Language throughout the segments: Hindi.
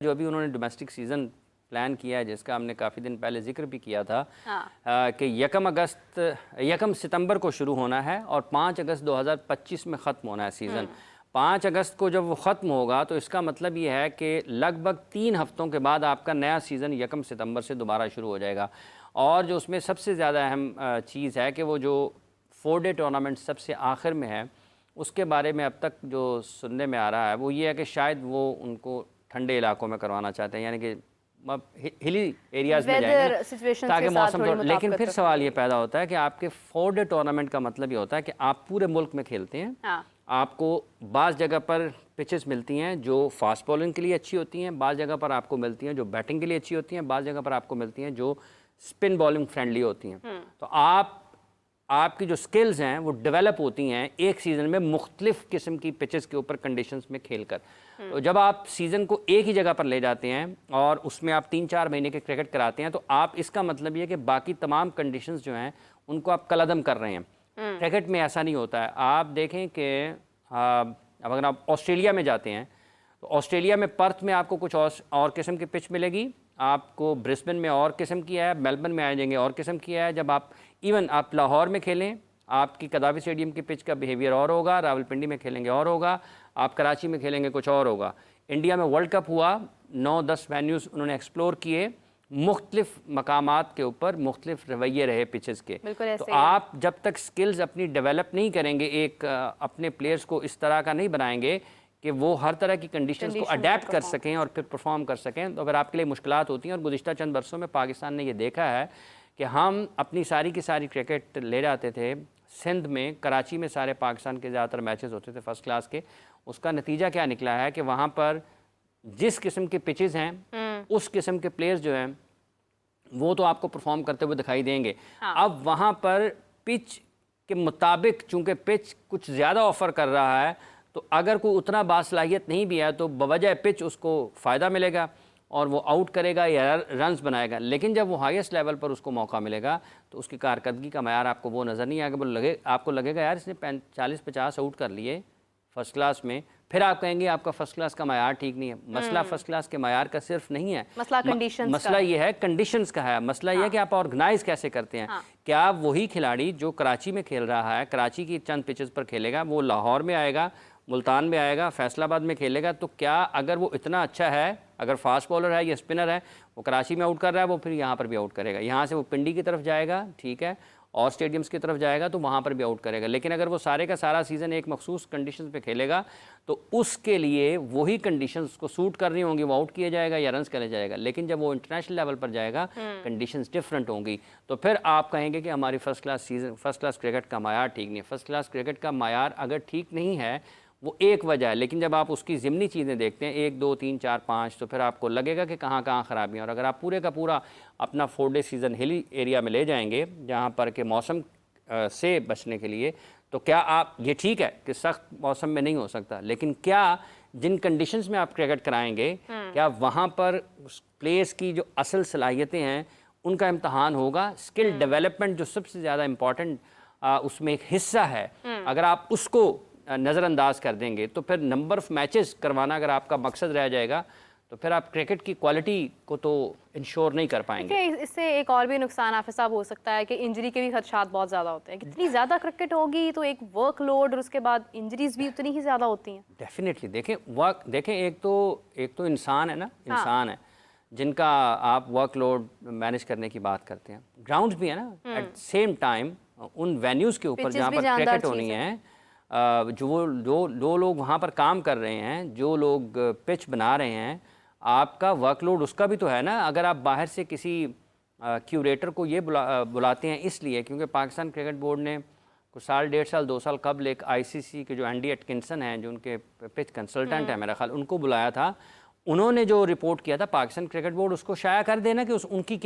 जो अभी उन्होंने डोमेस्टिक सीज़न प्लान किया है, जिसका हमने काफ़ी दिन पहले जिक्र भी किया था, कि 1 सितंबर को शुरू होना है और 5 अगस्त 2025 में ख़त्म होना है सीज़न। 5 अगस्त को जब वो ख़त्म होगा तो इसका मतलब ये है कि लगभग 3 हफ्तों के बाद आपका नया सीज़न 1 सितंबर से दोबारा शुरू हो जाएगा। और जो उसमें सबसे ज़्यादा अहम चीज़ है कि वो जो 4 डे टूर्नामेंट सबसे आखिर में है, उसके बारे में अब तक जो सुनने में आ रहा है वो ये है कि शायद वो उनको ठंडे इलाकों में करवाना चाहते हैं, यानी कि हिली एरियाज़ में जाएंगे ताकि मौसम थोड़ा। लेकिन फिर सवाल ये पैदा होता है कि आपके 4 डे टूर्नामेंट का मतलब ये होता है कि आप पूरे मुल्क में खेलते हैं। हाँ। आपको बाज़ जगह पर पिचेस मिलती हैं जो फास्ट बॉलिंग के लिए अच्छी होती हैं, बाज़ जगह पर आपको मिलती हैं जो बैटिंग के लिए अच्छी होती हैं, बाज़ जगह पर आपको मिलती हैं जो स्पिन बॉलिंग फ्रेंडली होती हैं। तो आपकी जो स्किल्स हैं वो डेवलप होती हैं एक सीज़न में मुख्तलिफ़ किस्म की पिचेस के ऊपर कंडीशंस में खेलकर। तो जब आप सीज़न को एक ही जगह पर ले जाते हैं और उसमें आप 3-4 महीने के क्रिकेट कराते हैं, तो आप इसका मतलब ये है कि बाकी तमाम कंडीशंस जो हैं उनको आप कलअदम कर रहे हैं। क्रिकेट में ऐसा नहीं होता है। आप देखें कि अब अगर आप ऑस्ट्रेलिया में जाते हैं तो ऑस्ट्रेलिया में पर्थ में आपको कुछ और किस्म की पिच मिलेगी, आपको ब्रिस्बेन में और किस्म की है, मेलबर्न में आ जाएंगे और किस्म की है। जब आप आप लाहौर में खेलें, आपकी कदाफी स्टेडियम की पिच का बिहेवियर और होगा, रावलपिंडी में खेलेंगे और होगा, आप कराची में खेलेंगे कुछ और होगा। इंडिया में वर्ल्ड कप हुआ, 9-10 वेन्यूज़ उन्होंने एक्सप्लोर किए, मुख्तलिफ मकामात के ऊपर मुख्तलिफ रवैये रहे पिचेस के। तो आप जब तक स्किल्स अपनी डेवलप नहीं करेंगे, एक अपने प्लेयर्स को इस तरह का नहीं बनाएंगे कि वो हर तरह की कंडीशंस को अडेप्ट कर सकें और फिर परफॉर्म कर सकें, तो फिर आपके लिए मुश्किलात होती हैं। और गुज़िश्ता चंद बरसों में पाकिस्तान ने ये देखा है कि हम अपनी सारी की सारी क्रिकेट ले जाते थे सिंध में, कराची में सारे पाकिस्तान के ज़्यादातर मैचेस होते थे फर्स्ट क्लास के। उसका नतीजा क्या निकला है कि वहाँ पर जिस किस्म के पिचेस हैं उस किस्म के प्लेयर्स जो हैं वो तो आपको परफॉर्म करते हुए दिखाई देंगे। हाँ। अब वहाँ पर पिच के मुताबिक चूँकि पिच कुछ ज़्यादा ऑफ़र कर रहा है, तो अगर कोई उतना बासलाहियत नहीं भी है तो बवजह पिच उसको फ़ायदा मिलेगा और वो आउट करेगा या रन्स बनाएगा। लेकिन जब वो हाईएस्ट लेवल पर उसको मौका मिलेगा तो उसकी कारकर्दगी का मयार आपको वो नज़र नहीं आएगा। वो आपको लगेगा यार इसने 40-50 आउट कर लिए फर्स्ट क्लास में, फिर आप कहेंगे आपका फर्स्ट क्लास का मयार ठीक नहीं है। मसला फर्स्ट क्लास के मयार का सिर्फ नहीं है, मसला ये है कंडीशंस का है। मसला ये है कि आप ऑर्गेनाइज कैसे करते हैं। क्या वही खिलाड़ी जो कराची में खेल रहा है, कराची की चंद पिचेस पर खेलेगा, वो लाहौर में आएगा, मुल्तान में आएगा, फैसलाबाद में खेलेगा, तो क्या अगर वो इतना अच्छा है, अगर फास्ट बॉलर है या स्पिनर है, वो कराची में आउट कर रहा है, वो फिर यहाँ पर भी आउट करेगा। यहाँ से वो पिंडी की तरफ जाएगा, ठीक है, और स्टेडियम्स की तरफ जाएगा तो वहाँ पर भी आउट करेगा। लेकिन अगर वो सारे का सारा सीज़न एक मखसूस कंडीशंस पे खेलेगा तो उसके लिए वही कंडीशंस को सूट कर रही होंगी, वो आउट किया जाएगा या रन्स करे जाएगा। लेकिन जब वो इंटरनेशनल लेवल पर जाएगा कंडीशंस डिफरेंट होंगी, तो फिर आप कहेंगे कि हमारी फर्स्ट क्लास क्रिकेट का मायार ठीक नहीं है। फर्स्ट क्लास क्रिकेट का मायार अगर ठीक नहीं है वो एक वजह है, लेकिन जब आप उसकी ज़िमनी चीज़ें देखते हैं 1, 2, 3, 4, 5, तो फिर आपको लगेगा कि कहाँ कहाँ ख़राबियाँ। और अगर आप पूरे का पूरा अपना 4 डे सीज़न हिली एरिया में ले जाएंगे जहाँ पर के मौसम से बचने के लिए, तो क्या आप ये ठीक है कि सख्त मौसम में नहीं हो सकता, लेकिन क्या जिन कंडीशंस में आप क्रिकेट कराएंगे क्या वहाँ पर प्लेयर्स की जो असल सलाहियतें हैं उनका इम्तहान होगा। स्किल डेवलपमेंट जो सबसे ज़्यादा इम्पॉर्टेंट उसमें एक हिस्सा है, अगर आप उसको नज़रअंदाज कर देंगे तो फिर नंबर ऑफ़ मैचेस करवाना अगर आपका मकसद रह जाएगा तो फिर आप क्रिकेट की क्वालिटी को तो इंश्योर नहीं कर पाएंगे। इससे एक और भी नुकसान हाफिज़ साहब हो सकता है कि इंजरी के भी खदशात बहुत ज़्यादा होते हैं। कितनी ज़्यादा क्रिकेट होगी तो एक वर्कलोड और उसके बाद इंजरीज भी उतनी ही ज़्यादा होती हैं। डेफिनेटली देखें एक तो इंसान है ना, इंसान है जिनका आप वर्कलोड मैनेज करने की बात करते हैं। ग्राउंड्स भी है ना एट सेम टाइम उन वेन्यूज़ के ऊपर जहाँ पर क्रिकेट होनी है, जो लोग वहाँ पर काम कर रहे हैं, जो लोग पिच बना रहे हैं, आपका वर्कलोड उसका भी तो है ना। अगर आप बाहर से किसी क्यूरेटर को ये बुलाते हैं इसलिए क्योंकि पाकिस्तान क्रिकेट बोर्ड ने कुछ साल, 1.5 साल, 2 साल कबल एक ICC के जो एंडी एटकिंसन हैं, जो उनके पिच कंसल्टेंट हैं मेरा ख्याल, उनको बुलाया था। उन्होंने जो रिपोर्ट किया था पाकिस्तान क्रिकेट बोर्ड उसको शाया कर देना कि उनकी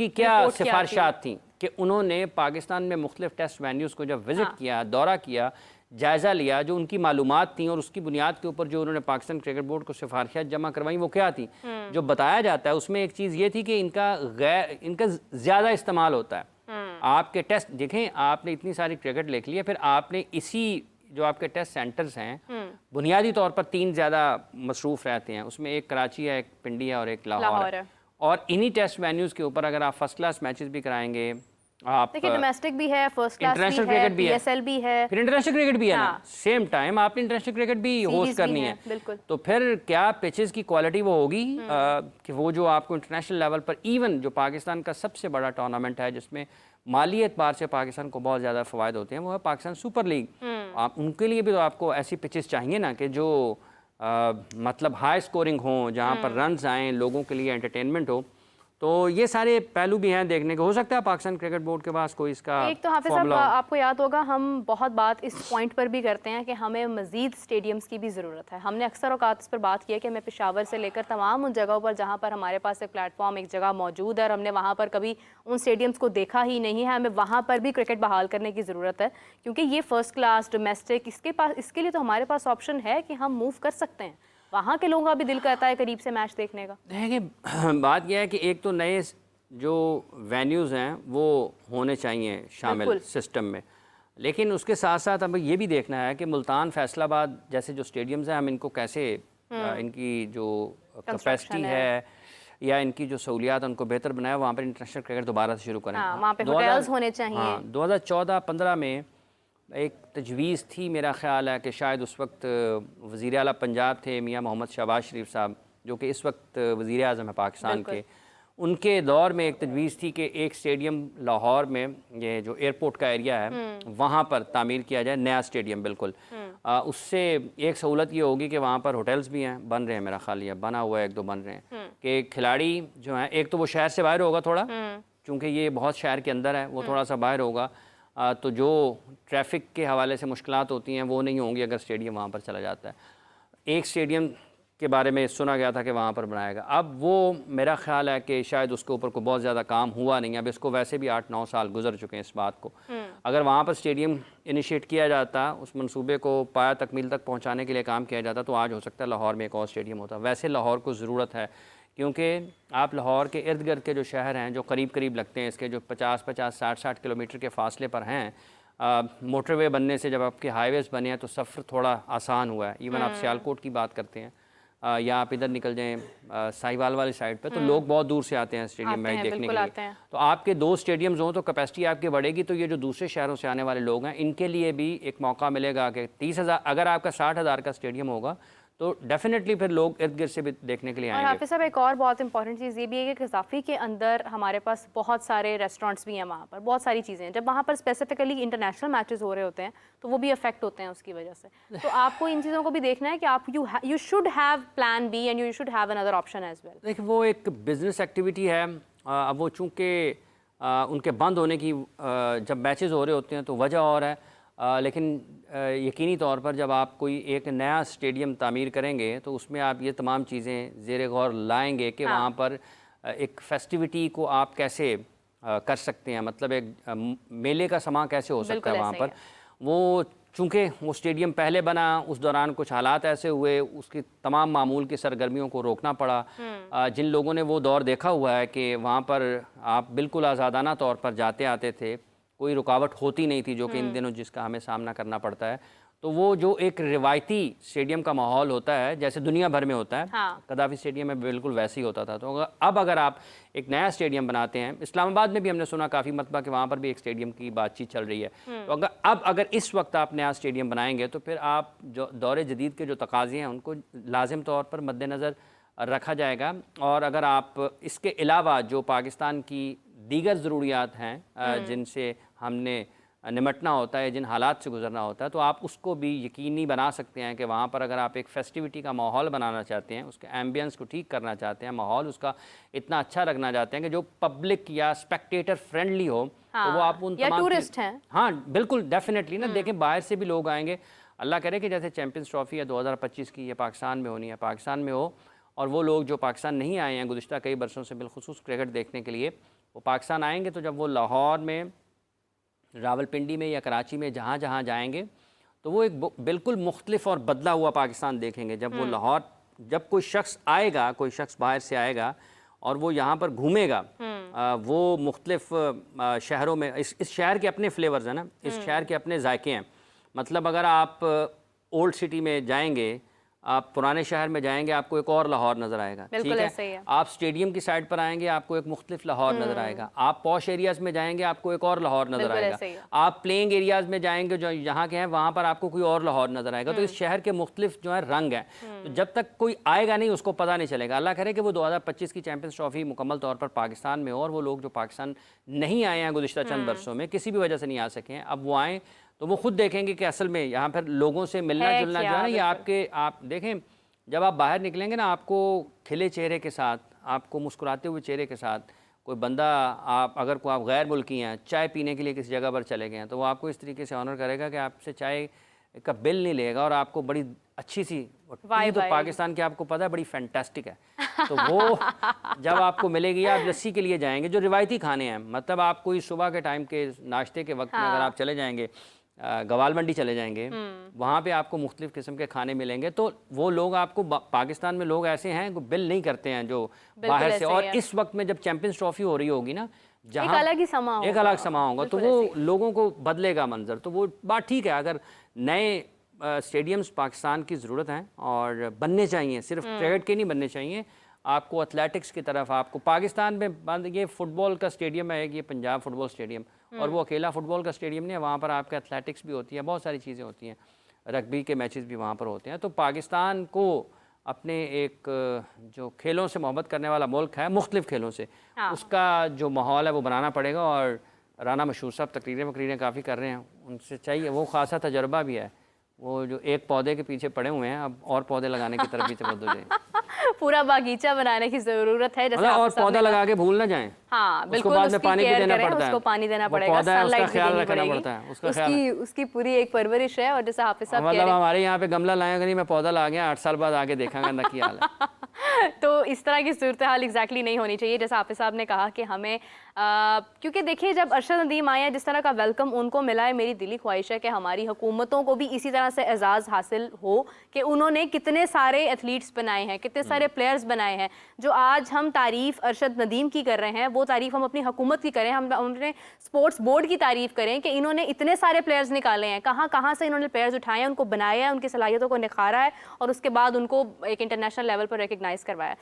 क्या सिफारिशात थी कि उन्होंने पाकिस्तान में मुख्तलिफ टेस्ट वेन्यूज़ को जब विज़िट किया, दौरा किया, जायज़ा लिया, जो उनकी मालूमात थी और उसकी बुनियाद के ऊपर जो उन्होंने पाकिस्तान क्रिकेट बोर्ड को सिफारिशात जमा करवाई वो क्या थी। जो बताया जाता है उसमें एक चीज़ ये थी कि इनका ज़्यादा इस्तेमाल होता है। आपके टेस्ट देखें, आपने इतनी सारी क्रिकेट लिख ली है, फिर आपने इसी जो आपके टेस्ट सेंटर्स हैं बुनियादी तौर पर 3 ज़्यादा मसरूफ़ रहते हैं, उसमें एक कराची है, एक पिंडी है और एक लाहौर है। और इन्हीं टेस्ट वेन्यूज़ के ऊपर अगर आप फर्स्ट क्लास मैचेस भी कराएंगे, आप देखिए डोमेस्टिक भी है, फर्स्ट क्लास इंटरनेशनल भी है, क्रिकेट भी है, PSL भी है, फिर इंटरनेशनल क्रिकेट भी है ना, हाँ। सेम टाइम आपने इंटरनेशनल क्रिकेट भी होस्ट करनी है, बिल्कुल। तो फिर क्या पिचेस की क्वालिटी वो होगी कि वो जो आपको इंटरनेशनल लेवल पर, इवन जो पाकिस्तान का सबसे बड़ा टूर्नामेंट है जिसमें माली एतबार से पाकिस्तान को बहुत ज़्यादा फ़वायद होते हैं, वो है पाकिस्तान सुपर लीग। आप उनके लिए भी तो आपको ऐसी पिचेस चाहिए ना कि जो मतलब हाई स्कोरिंग हो, जहाँ पर रन्स आएँ, लोगों के लिए एंटरटेनमेंट हो। तो ये सारे पहलू भी हैं देखने को। हो सकता है पाकिस्तान क्रिकेट बोर्ड के पास कोई इसका एक तो हाफिज साहब आपको याद होगा हम बहुत बात इस पॉइंट पर भी करते हैं कि हमें मज़ीद स्टेडियम्स की भी ज़रूरत है। हमने अक्सर औकात इस पर बात की है कि मैं पेशावर से लेकर तमाम उन जगहों पर जहाँ पर हमारे पास एक प्लेटफॉर्म, एक जगह मौजूद है और हमने वहाँ पर कभी उन स्टेडियम्स को देखा ही नहीं है, हमें वहाँ पर भी क्रिकेट बहाल करने की ज़रूरत है, क्योंकि ये फ़र्स्ट क्लास डोमेस्टिक इसके लिए तो हमारे पास ऑप्शन है कि हम मूव कर सकते हैं। वहाँ के लोगों का भी दिल करता है करीब से मैच देखने का। देखिए बात यह है कि एक तो नए जो वेन्यूज़ हैं वो होने चाहिए शामिल सिस्टम में, लेकिन उसके साथ साथ हमें ये भी देखना है कि मुल्तान, फैसलाबाद जैसे जो स्टेडियम्स हैं हम इनको कैसे इनकी जो कैपेसिटी है या इनकी जो सहूलियात उनको बेहतर बनाया, वहाँ पर इंटरनेशनल क्रिकेट दोबारा से शुरू करें। वहाँ पे होटल्स होने चाहिए। हाँ, 2014-15 में एक तजवीज़ थी, मेरा ख़्याल है कि शायद उस वक्त वज़ीर आला पंजाब थे मियाँ मोहम्मद शहबाज शरीफ साहब, जो कि इस वक्त वज़ीर आज़म है पाकिस्तान के। उनके दौर में एक तजवीज़ थी कि एक स्टेडियम लाहौर में, ये जो एयरपोर्ट का एरिया है, वहाँ पर तामीर किया जाए नया स्टेडियम। बिल्कुल उससे एक सहूलत ये होगी कि वहाँ पर होटल्स भी हैं, बन रहे हैं, मेरा ख्याल ये बना हुआ है, 1-2 बन रहे हैं, कि खिलाड़ी जो हैं, एक तो वो शहर से बाहर होगा थोड़ा, चूँकि ये बहुत शहर के अंदर है, वो थोड़ा सा बाहर होगा, तो जो ट्रैफिक के हवाले से मुश्किलात होती हैं वो नहीं होंगी अगर स्टेडियम वहाँ पर चला जाता है। एक स्टेडियम के बारे में सुना गया था कि वहाँ पर बनाएगा, अब वो मेरा ख़्याल है कि शायद उसके ऊपर को बहुत ज़्यादा काम हुआ नहीं है। अब इसको वैसे भी 8-9 साल गुजर चुके हैं इस बात को। अगर वहाँ पर स्टेडियम इनिशिएट किया जाता, उस मंसूबे को पाया तकमील तक पहुँचाने के लिए काम किया जाता, तो आज हो सकता है लाहौर में एक और स्टेडियम होता। वैसे लाहौर को ज़रूरत है, क्योंकि आप लाहौर के इर्द गिर्द के जो शहर हैं जो करीब करीब लगते हैं, इसके जो 50-50, 60-60 किलोमीटर के फासले पर हैं, मोटरवे बनने से जब आपके हाईवेज़ बने हैं तो सफ़र थोड़ा आसान हुआ है। इवन आप सियालकोट की बात करते हैं या आप इधर निकल जाएं साहिवाल वाली साइड पे, तो लोग बहुत दूर से आते हैं स्टेडियम मैच देखने के लिए। तो आपके 2 स्टेडियम्स हों तो कैपेसिटी आपकी बढ़ेगी, तो ये जो दूसरे शहरों से आने वाले लोग हैं इनके लिए भी एक मौका मिलेगा कि 30,000 अगर आपका 60,000 का स्टेडियम होगा तो डेफिनेटली फिर लोग इर्द गिर्द से भी देखने के लिए आएंगे। और हाफिज़ साहब एक और बहुत इंपॉर्टेंट चीज़ ये भी है कि क़ज़ाफ़ी के अंदर हमारे पास बहुत सारे रेस्टोरेंट्स भी हैं, वहाँ पर बहुत सारी चीज़ें हैं। जब वहाँ पर स्पेसिफिकली इंटरनेशनल मैचेस हो रहे होते हैं तो वो भी अफेक्ट होते हैं उसकी वजह से। तो आपको इन चीज़ों को भी देखना है कि आप you should have plan B and you should have another option as well. देखिए वो एक बिज़नेस एक्टिविटी है। अब वो चूँकि उनके बंद होने की जब मैचेस हो रहे होते हैं तो वजह और है, लेकिन यकीनी तौर पर जब आप कोई एक नया स्टेडियम तामीर करेंगे तो उसमें आप ये तमाम चीज़ें ज़ेरे गौर लाएंगे कि वहाँ पर एक फेस्टिविटी को आप कैसे कर सकते हैं, मतलब एक मेले का समा कैसे हो सकता है वहाँ पर। वो चूँकि वो स्टेडियम पहले बना, उस दौरान कुछ हालात ऐसे हुए, उसकी तमाम मामूल की सरगर्मियों को रोकना पड़ा। जिन लोगों ने वो दौर देखा हुआ है कि वहाँ पर आप बिल्कुल आज़ादाना तौर पर जाते आते थे, कोई रुकावट होती नहीं थी, जो कि इन दिनों जिसका हमें सामना करना पड़ता है, तो वो जो एक रिवायती स्टेडियम का माहौल होता है जैसे दुनिया भर में होता है, कदाफ़ी स्टेडियम में बिल्कुल वैसे ही होता था। तो अब अगर आप एक नया स्टेडियम बनाते हैं, इस्लामाबाद में भी हमने सुना काफ़ी मरतबा कि वहाँ पर भी एक स्टेडियम की बातचीत चल रही है, तो अगर इस वक्त आप नया स्टेडियम बनाएंगे तो फिर आप जो दौरे जदीद के जो तकाज़े हैं उनको लाजिम तौर पर मद्देनज़र रखा जाएगा। और अगर आप इसके अलावा जो पाकिस्तान की दीगर ज़रूरियात हैं जिनसे हमने निमटना होता है, जिन हालात से गुजरना होता है, तो आप उसको भी यकीनी बना सकते हैं कि वहाँ पर अगर आप एक फेस्टिविटी का माहौल बनाना चाहते हैं, उसके एम्बियंस को ठीक करना चाहते हैं, माहौल उसका इतना अच्छा रखना चाहते हैं कि जो पब्लिक या स्पेक्टेटर फ्रेंडली हो, तो वो आप उन या टूरिस्ट हैं। हाँ बिल्कुल डेफिनेटली ना, देखें बाहर से भी लोग आएंगे। अल्लाह करे कि जैसे चैम्पियंस ट्रॉफी है 2025 की, ये पाकिस्तान में होनी है, पाकिस्तान में हो, और वो लोग जो पाकिस्तान नहीं आए हैं गुज़िश्ता कई बरसों से बिलखुसूस क्रिकेट देखने के लिए, वो पाकिस्तान आएंगे, तो जब वो लाहौर में, रावलपिंडी में या कराची में जहाँ जहाँ जाएंगे तो वो एक बिल्कुल मुख्तलिफ और बदला हुआ पाकिस्तान देखेंगे। जब वो लाहौर, जब कोई शख्स आएगा, कोई शख्स बाहर से आएगा और वो यहाँ पर घूमेगा, वो मुख्तलिफ शहरों में, इस शहर के अपने फ्लेवर्स हैं ना, इस शहर के अपने जायके हैं। मतलब अगर आप ओल्ड सिटी में जाएंगे, आप पुराने शहर में जाएंगे, आपको एक और लाहौर नज़र आएगा। ठीक है, आप स्टेडियम की साइड पर आएंगे, आपको एक मुख्तलिफ लाहौर नज़र आएगा। आप पॉश एरियाज़ में जाएंगे, आपको एक और लाहौर नज़र आएगा। आप प्लेइंग एरियाज़ में जाएंगे जो यहाँ के हैं, वहाँ पर आपको कोई और लाहौर नज़र आएगा। तो इस शहर के मुख्तलिफ जो है रंग हैं, तो जब तक कोई आएगा नहीं उसको पता नहीं चलेगा। अल्लाह करे कि वो 2025 की चैम्पियंस ट्रॉफी मुकम्मल तौर पर पाकिस्तान में हो, और वो लोग जो पाकिस्तान नहीं आए हैं गुज़िश्ता चंद बरसों में, किसी भी वजह से नहीं आ सके हैं, अब वो आएँ तो वो खुद देखेंगे कि असल में यहाँ पर लोगों से मिलना जुलना जो है ना, ये आप देखें, जब आप बाहर निकलेंगे ना, आपको खिले चेहरे के साथ, आपको मुस्कुराते हुए चेहरे के साथ कोई बंदा, आप गैर मुल्की हैं, चाय पीने के लिए किसी जगह पर चले गए हैं, तो वो आपको इस तरीके से ऑनर करेगा कि आपसे चाय का बिल नहीं लेगा, और आपको बड़ी अच्छी सी टी तो पाकिस्तान की आपको पता है बड़ी फैंटास्टिक है, तो वो जब आपको मिलेगी, आप लस्सी के लिए जाएंगे, जो रिवायती खाने हैं, मतलब आप कोई सुबह के टाइम के नाश्ते के वक्त में अगर आप चले जाएंगे, गवाल मंडी चले जाएंगे, वहाँ पे आपको मुख्तलिफ किस्म के खाने मिलेंगे। तो वो लोग आपको, पाकिस्तान में लोग ऐसे हैं जो बिल नहीं करते हैं जो बाहर से, और इस वक्त में जब चैंपियंस ट्रॉफी हो रही होगी ना, जहाँ एक अलग समा होगा, तो वो लोगों को बदलेगा मंजर। तो वो बात ठीक है, अगर नए स्टेडियम्स पाकिस्तान की ज़रूरत है और बनने चाहिए, सिर्फ क्रिकेट के नहीं बनने चाहिए, आपको एथलेटिक्स की तरफ, आपको पाकिस्तान में बंद, ये फुटबॉल का स्टेडियम है, ये पंजाब फुटबॉल स्टेडियम, और वो अकेला फुटबॉल का स्टेडियम नहीं है, वहाँ पर आपका एथलेटिक्स भी होती है, बहुत सारी चीज़ें होती हैं, रग्बी के मैचेस भी वहाँ पर होते हैं। तो पाकिस्तान को अपने एक जो खेलों से मोहब्बत करने वाला मुल्क है, मुख्तलिफ खेलों से, उसका जो माहौल है वो बनाना पड़ेगा। और राना मशहूर साहब तकरीरें काफ़ी कर रहे हैं, उनसे चाहिए, वो खासा तजर्बा भी है, वो जो एक पौधे के पीछे पड़े हुए हैं, अब और पौधे लगाने की तरफ भी तवज्जो दें। पूरा बागीचा बनाने की जरूरत है, जैसे और पौधा लगा के भूल ना जाएं। हाँ बिल्कुल, बाद में पानी भी देना पड़ता है, उसको पानी देना पड़ेगा, सनलाइट ख्याल रखना पड़ता है, उसकी पूरी एक परवरिश है। और जैसे हाफिज साहब मतलब हमारे यहाँ पे गमला लाया नहीं, मैं पौधा ला गया, 8 साल बाद आगे देखा ना क्या हाल है। तो इस तरह की सूरत हाल एग्जैक्टली नहीं होनी चाहिए। जैसा हाफिज साहब ने कहा कि हमें क्योंकि देखिए, जब अरशद नदीम आए, जिस तरह का वेलकम उनको मिला है, मेरी दिली ख्वाहिश है कि हमारी हुकूमतों को भी इसी तरह से एजाज़ हासिल हो कि उन्होंने कितने सारे एथलीट्स बनाए हैं, कितने सारे प्लेयर्स बनाए हैं। जो आज हम तारीफ़ अरशद नदीम की कर रहे हैं, वो तारीफ़ हम अपनी हुकूमत की करें, हम अपने स्पोर्ट्स बोर्ड की तारीफ़ करें कि इन्होंने इतने सारे प्लेयर्स निकाले हैं, कहाँ कहाँ से इन्होंने प्लेयर्स उठाए हैं, उनको बनाया है, उनकी सलाहियतों को निखारा है, और उसके बाद उनको एक इंटरनेशनल लेवल पर रिकग्नाइज़ करवाया।